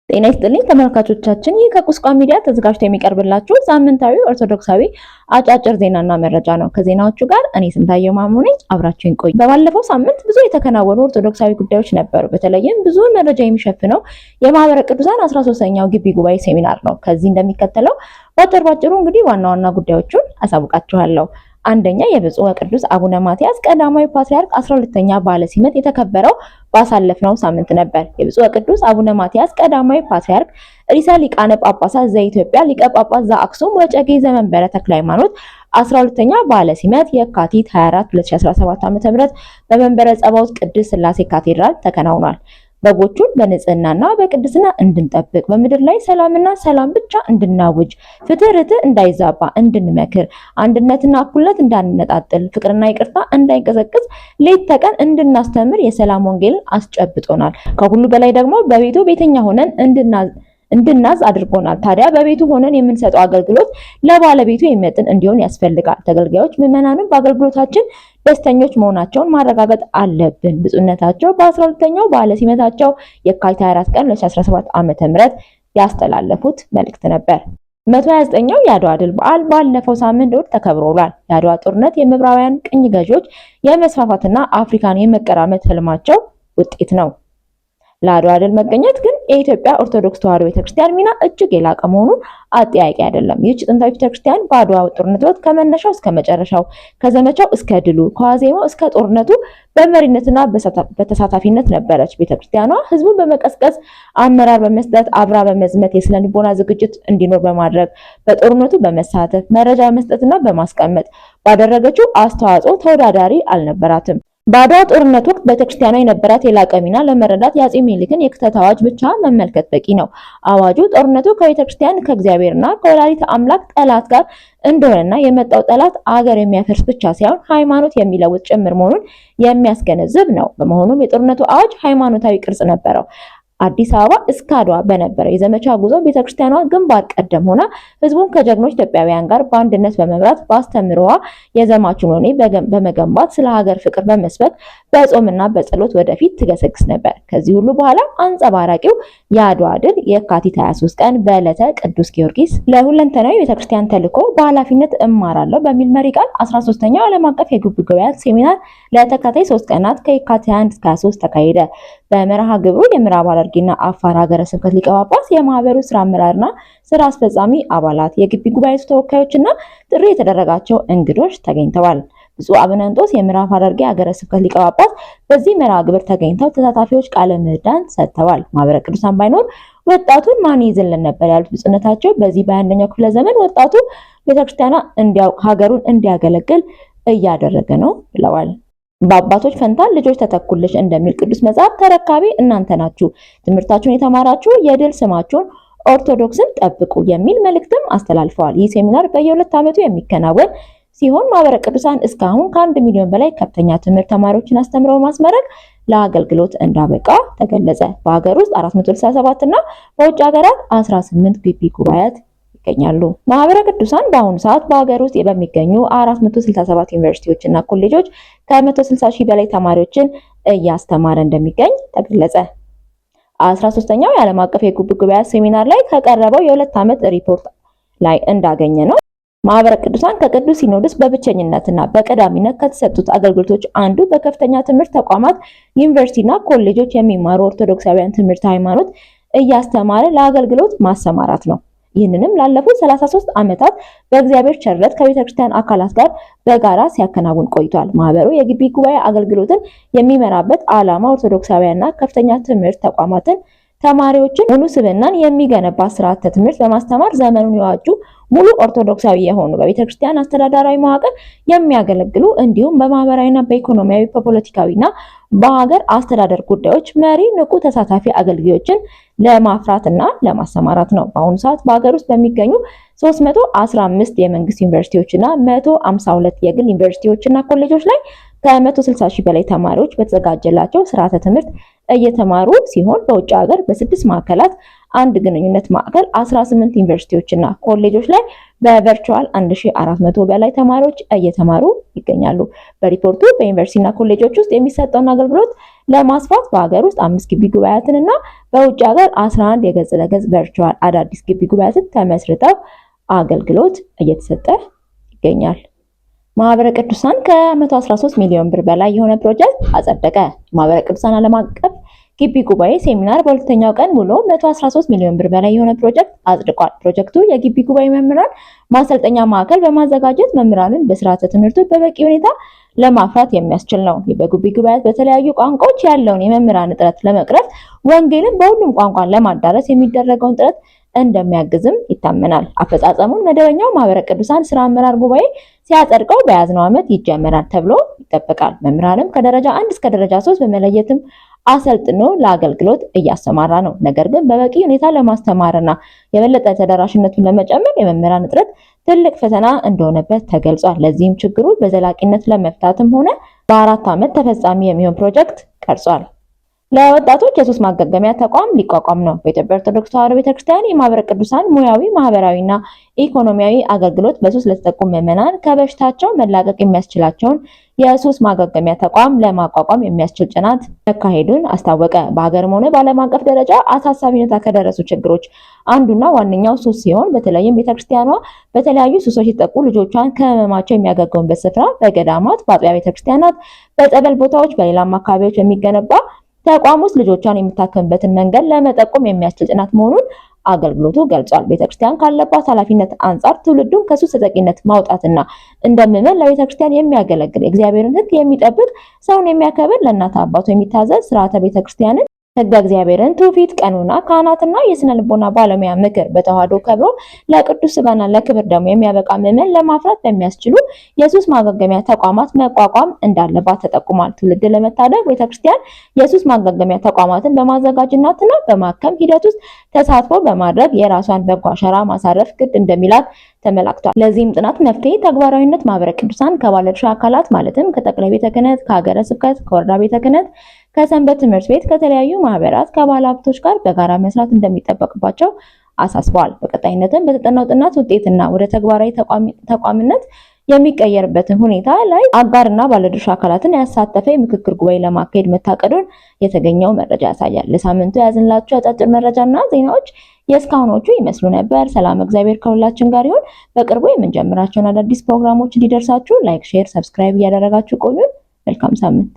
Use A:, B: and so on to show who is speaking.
A: ጤና ይስጥልኝ ተመልካቾቻችን፣ ይህ ከቁስቋም ሚዲያ ተዘጋጅቶ የሚቀርብላችሁ ሳምንታዊ ኦርቶዶክሳዊ አጫጭር ዜናና መረጃ ነው። ከዜናዎቹ ጋር እኔ ስንታየው ማሙ ነኝ። አብራችሁን ቆዩ። በባለፈው ሳምንት ብዙ የተከናወኑ ኦርቶዶክሳዊ ጉዳዮች ነበሩ። በተለይም ብዙ መረጃ የሚሸፍነው የማህበረ ቅዱሳን 13ኛው ግቢ ጉባኤ ሴሚናር ነው። ከዚህ እንደሚከተለው ባጭሩ እንግዲህ ዋና ዋና ጉዳዮቹን አሳውቃችኋለሁ። አንደኛ፣ የብፁዕ ወቅዱስ አቡነ ማትያስ ቀዳማዊ ፓትርያርክ 12ኛ በዓለ ሲመት የተከበረው ባሳለፍነው ሳምንት ነበር። የብፁዕ ወቅዱስ አቡነ ማትያስ ቀዳማዊ ፓትርያርክ ርዕሰ ሊቃነ ጳጳሳት ዘኢትዮጵያ ሊቀ ጳጳስ ዘአክሱም ወዕጨጌ ዘመንበረ ተክለ ሃይማኖት 12ኛ በዓለ ሲመት የካቲት 24 2017 ዓ.ም በመንበረ ጸባዖት ቅድስት ሥላሴ ካቴድራል ተከናውኗል። በጎቹን በንጽህናና በቅድስና እንድንጠብቅ፣ በምድር ላይ ሰላምና ሰላም ብቻ እንድናውጅ፣ ፍትህ ርትዕ እንዳይዛባ እንድንመክር፣ አንድነትና እኩልነት እንዳንነጣጥል፣ ፍቅርና ይቅርታ እንዳይቀዘቅዝ ሌት ተቀን እንድናስተምር የሰላም ወንጌልን አስጨብጦናል። ከሁሉ በላይ ደግሞ በቤቱ ቤተኛ ሆነን እንድናዝ አድርጎናል። ታዲያ በቤቱ ሆነን የምንሰጠው አገልግሎት ለባለቤቱ የሚመጥን እንዲሆን ያስፈልጋል። ተገልጋዮች ምዕመናንም በአገልግሎታችን ደስተኞች መሆናቸውን ማረጋገጥ አለብን። ብፁዕነታቸው በ12ኛው በዓለ ሲመታቸው የካቲት 24 ቀን 2017 ዓ.ም ያስተላለፉት መልእክት ነበር። 129ኛው የአድዋ ድል በዓል ባለፈው ሳምንት እሁድ ተከብሮ ውሏል። የአድዋ ጦርነት የምዕራባውያን ቅኝ ገዢዎች የመስፋፋትና አፍሪካን የመቀራመት ህልማቸው ውጤት ነው። ለአድዋ ድል መገኘት ግን የኢትዮጵያ ኦርቶዶክስ ተዋሕዶ ቤተክርስቲያን ሚና እጅግ የላቀ መሆኑ አጠያቂ አይደለም። ይህች ጥንታዊ ቤተክርስቲያን በአድዋ ጦርነት ወቅት ከመነሻው እስከ መጨረሻው፣ ከዘመቻው እስከ ድሉ፣ ከዋዜማው እስከ ጦርነቱ በመሪነትና በተሳታፊነት ነበረች። ቤተክርስቲያኗ ህዝቡን በመቀስቀስ አመራር በመስጠት አብራ በመዝመት የስነ ልቦና ዝግጅት እንዲኖር በማድረግ በጦርነቱ በመሳተፍ መረጃ በመስጠትና በማስቀመጥ ባደረገችው አስተዋጽኦ ተወዳዳሪ አልነበራትም። በአድዋ ጦርነት ወቅት ቤተክርስቲያኗ የነበራት የላቀ ሚና ለመረዳት የአፄ ምኒልክን የክተት አዋጅ ብቻ መመልከት በቂ ነው። አዋጁ ጦርነቱ ከቤተክርስቲያን ከእግዚአብሔርና ከወላዲተ አምላክ ጠላት ጋር እንደሆነና የመጣው ጠላት አገር የሚያፈርስ ብቻ ሳይሆን ሃይማኖት የሚለውጥ ጭምር መሆኑን የሚያስገነዝብ ነው። በመሆኑም የጦርነቱ አዋጅ ሃይማኖታዊ ቅርጽ ነበረው። አዲስ አበባ እስከ አድዋ በነበረው የዘመቻ ጉዞ ቤተክርስቲያኗ ግንባር ቀደም ሆና ህዝቡን ከጀግኖች ኢትዮጵያውያን ጋር በአንድነት በመምራት በአስተምህሮዋ የዘማቹን ወኔ በመገንባት ስለ ሀገር ፍቅር በመስበክ በጾምና በጸሎት ወደፊት ትገሰግስ ነበር። ከዚህ ሁሉ በኋላ አንጸባራቂው የአድዋ ድል የካቲት 23 ቀን በዕለተ ቅዱስ ጊዮርጊስ ለሁለንተናዊ ቤተክርስቲያን ተልዕኮ በኃላፊነት እማራለሁ በሚል መሪ ቃል 13ኛው ዓለም አቀፍ የግቢ ጉባኤያት ሴሚናር ለተከታታይ 3 ቀናት ከየካቲት 21 እስከ 23 ተካሄደ። በመርሃ ግብሩ የምዕራብ ሐረርጌና አፋር ሀገረ ስብከት ሊቀ ጳጳስ፣ የማህበሩ ስራ አመራርና ስራ አስፈጻሚ አባላት፣ የግቢ ጉባኤ ተወካዮችና ጥሪ የተደረጋቸው እንግዶች ተገኝተዋል። ብፁዕ አቡነ እንጦስ የምዕራብ ሐረርጌ ሀገረ ስብከት ሊቀ ጳጳስ በዚህ መርሃ ግብር ተገኝተው ተሳታፊዎች ቃለ ምዕዳን ሰጥተዋል። ማህበረ ቅዱሳን ባይኖር ወጣቱን ማን ይዝልን ነበር ያሉት ብፁዕነታቸው በዚህ በ21ኛው ክፍለ ዘመን ወጣቱ ቤተክርስቲያኗ እንዲያውቅ ሀገሩን እንዲያገለግል እያደረገ ነው ብለዋል። በአባቶች ፈንታ ልጆች ተተኩልሽ እንደሚል ቅዱስ መጽሐፍ ተረካቢ እናንተ ናችሁ፣ ትምህርታችሁን የተማራችሁ የድል ስማችሁን ኦርቶዶክስን ጠብቁ የሚል መልእክትም አስተላልፈዋል። ይህ ሴሚናር በየ2 ዓመቱ የሚከናወን ሲሆን ማህበረ ቅዱሳን እስካሁን ከ1 ሚሊዮን በላይ ከፍተኛ ትምህርት ተማሪዎችን አስተምረው ማስመረቅ ለአገልግሎት እንዳበቃ ተገለጸ። በሀገር ውስጥ 467 እና በውጭ ሀገራት 18 ግቢ ጉባኤያት ይገኛሉ። ማህበረ ቅዱሳን በአሁኑ ሰዓት በሀገር ውስጥ በሚገኙ 467 ዩኒቨርሲቲዎች እና ኮሌጆች ከ160 ሺህ በላይ ተማሪዎችን እያስተማረ እንደሚገኝ ተገለጸ። 13ኛው የዓለም አቀፍ የግቢ ጉባኤያት ሴሚናር ላይ ከቀረበው የ2 ዓመት ሪፖርት ላይ እንዳገኘ ነው ማህበረ ቅዱሳን ከቅዱስ ሲኖዶስ በብቸኝነትና በቀዳሚነት ከተሰጡት አገልግሎቶች አንዱ በከፍተኛ ትምህርት ተቋማት ዩኒቨርሲቲና ኮሌጆች የሚማሩ ኦርቶዶክሳውያን ትምህርት ሃይማኖት እያስተማረ ለአገልግሎት ማሰማራት ነው። ይህንንም ላለፉት 33 ዓመታት በእግዚአብሔር ቸርነት ከቤተክርስቲያን አካላት ጋር በጋራ ሲያከናውን ቆይቷል። ማህበሩ የግቢ ጉባኤ አገልግሎትን የሚመራበት ዓላማ ኦርቶዶክሳውያንና ከፍተኛ ትምህርት ተቋማትን ተማሪዎችን ሙሉ ስብዕናን የሚገነባ ስርዓተ ትምህርት በማስተማር ዘመኑን የዋጁ ሙሉ ኦርቶዶክሳዊ የሆኑ በቤተክርስቲያን አስተዳደራዊ መዋቅር የሚያገለግሉ እንዲሁም በማህበራዊና በኢኮኖሚያዊ በፖለቲካዊና በሀገር አስተዳደር ጉዳዮች መሪ ንቁ ተሳታፊ አገልጋዮችን ለማፍራትና ለማሰማራት ነው። በአሁኑ ሰዓት በሀገር ውስጥ በሚገኙ 315 የመንግስት ዩኒቨርሲቲዎችና 152 የግል ዩኒቨርሲቲዎችና ኮሌጆች ላይ ከ160 ሺህ በላይ ተማሪዎች በተዘጋጀላቸው ስርዓተ ትምህርት እየተማሩ ሲሆን በውጭ ሀገር በ6 ማዕከላት አንድ ግንኙነት ማዕከል 18 ዩኒቨርሲቲዎችና ኮሌጆች ላይ በቨርቹዋል 1400 በላይ ተማሪዎች እየተማሩ ይገኛሉ። በሪፖርቱ በዩኒቨርሲቲና ኮሌጆች ውስጥ የሚሰጠውን አገልግሎት ለማስፋት በሀገር ውስጥ 5 ግቢ ጉባኤያትንና በውጭ ሀገር 11 የገጽ ለገጽ ቨርቹዋል አዳዲስ ግቢ ጉባኤያትን ተመስርተው አገልግሎት እየተሰጠ ይገኛል። ማህበረ ቅዱሳን ከ113 ሚሊዮን ብር በላይ የሆነ ፕሮጀክት አጸደቀ። ማህበረ ቅዱሳን ዓለም አቀፍ ግቢ ጉባኤ ሴሚናር በሁለተኛው ቀን ውሎ 113 ሚሊዮን ብር በላይ የሆነ ፕሮጀክት አጽድቋል። ፕሮጀክቱ የግቢ ጉባኤ መምህራን ማሰልጠኛ ማዕከል በማዘጋጀት መምህራንን በስርዓተ ትምህርቱ በበቂ ሁኔታ ለማፍራት የሚያስችል ነው። በግቢ ጉባኤያት በተለያዩ ቋንቋዎች ያለውን የመምህራን እጥረት ለመቅረፍ ወንጌልን በሁሉም ቋንቋ ለማዳረስ የሚደረገውን ጥረት እንደሚያግዝም ይታመናል። አፈጻጸሙን መደበኛው ማህበረ ቅዱሳን ስራ አመራር ጉባኤ ሲያጸድቀው በያዝነው ዓመት ይጀመራል ተብሎ ይጠበቃል። መምህራንም ከደረጃ 1 እስከ ደረጃ 3 በመለየትም አሰልጥኖ ለአገልግሎት እያሰማራ ነው። ነገር ግን በበቂ ሁኔታ ለማስተማርና የበለጠ ተደራሽነቱን ለመጨመር የመምህራን እጥረት ትልቅ ፈተና እንደሆነበት ተገልጿል። ለዚህም ችግሩ በዘላቂነት ለመፍታትም ሆነ በ4 ዓመት ተፈጻሚ የሚሆን ፕሮጀክት ቀርጿል። ለወጣቶች የሱስ ማገገሚያ ተቋም ሊቋቋም ነው። በኢትዮጵያ ኦርቶዶክስ ተዋሕዶ ቤተክርስቲያን የማህበረ ቅዱሳን ሙያዊ፣ ማህበራዊና ኢኮኖሚያዊ አገልግሎት በሱስ ለተጠቁ ምዕመናን ከበሽታቸው መላቀቅ የሚያስችላቸውን የሱስ ማገገሚያ ተቋም ለማቋቋም የሚያስችል ጥናት መካሄዱን አስታወቀ። በሀገርም ሆነ በዓለም አቀፍ ደረጃ አሳሳቢነት ከደረሱ ችግሮች አንዱና ዋነኛው ሱስ ሲሆን በተለይም ቤተክርስቲያኗ በተለያዩ ሱሶች የተጠቁ ልጆቿን ከህመማቸው የሚያገግሙበት ስፍራ በገዳማት፣ በአጥቢያ ቤተክርስቲያናት፣ በጸበል ቦታዎች፣ በሌላም አካባቢዎች የሚገነባ ተቋም ውስጥ ልጆቿን የምታከምበትን መንገድ ለመጠቆም የሚያስችል ጥናት መሆኑን አገልግሎቱ ገልጿል። ቤተክርስቲያን ካለባት ኃላፊነት አንጻር ትውልዱን ከሱስ ተጠቂነት ማውጣትና እንደምመን ለቤተክርስቲያን የሚያገለግል እግዚአብሔርን ሕግ የሚጠብቅ ሰውን የሚያከብር ለእናት አባቱ የሚታዘዝ ስርዓተ ቤተክርስቲያንን ሕገ እግዚአብሔርን ትውፊት፣ ቀኖና፣ ካህናትና የስነ ልቦና ባለሙያ ምክር በተዋህዶ ከብሮ ለቅዱስ ስጋና ለክብር ደግሞ የሚያበቃ ምዕመን ለማፍራት በሚያስችሉ የሱስ ማገገሚያ ተቋማት መቋቋም እንዳለባት ተጠቁሟል። ትውልድ ለመታደግ ቤተክርስቲያን የሱስ ማገገሚያ ተቋማትን በማዘጋጀትና በማከም ሂደት ውስጥ ተሳትፎ በማድረግ የራሷን በጎ አሻራ ማሳረፍ ግድ እንደሚላት ተመላክቷል። ለዚህም ጥናት መፍትሄ ተግባራዊነት ማህበረ ቅዱሳን ከባለድርሻ አካላት ማለትም ከጠቅላይ ቤተ ክህነት፣ ከሀገረ ስብከት፣ ከወረዳ ቤተ ክህነት፣ ከሰንበት ትምህርት ቤት፣ ከተለያዩ ማህበራት፣ ከባለ ሀብቶች ጋር በጋራ መስራት እንደሚጠበቅባቸው አሳስበዋል። በቀጣይነትም በተጠናው ጥናት ውጤትና ወደ ተግባራዊ ተቋምነት የሚቀየርበትን ሁኔታ ላይ አጋርና ባለድርሻ አካላትን ያሳተፈ የምክክር ጉባኤ ለማካሄድ መታቀዱን የተገኘው መረጃ ያሳያል። ለሳምንቱ ያዝንላችሁ አጫጭር መረጃና ዜናዎች የእስካሁኖቹ ይመስሉ ነበር። ሰላም እግዚአብሔር ከሁላችን ጋር ይሁን። በቅርቡ የምንጀምራቸውን አዳዲስ ፕሮግራሞች እንዲደርሳችሁ ላይክ፣ ሼር፣ ሰብስክራይብ እያደረጋችሁ ቆዩ። መልካም ሳምንት።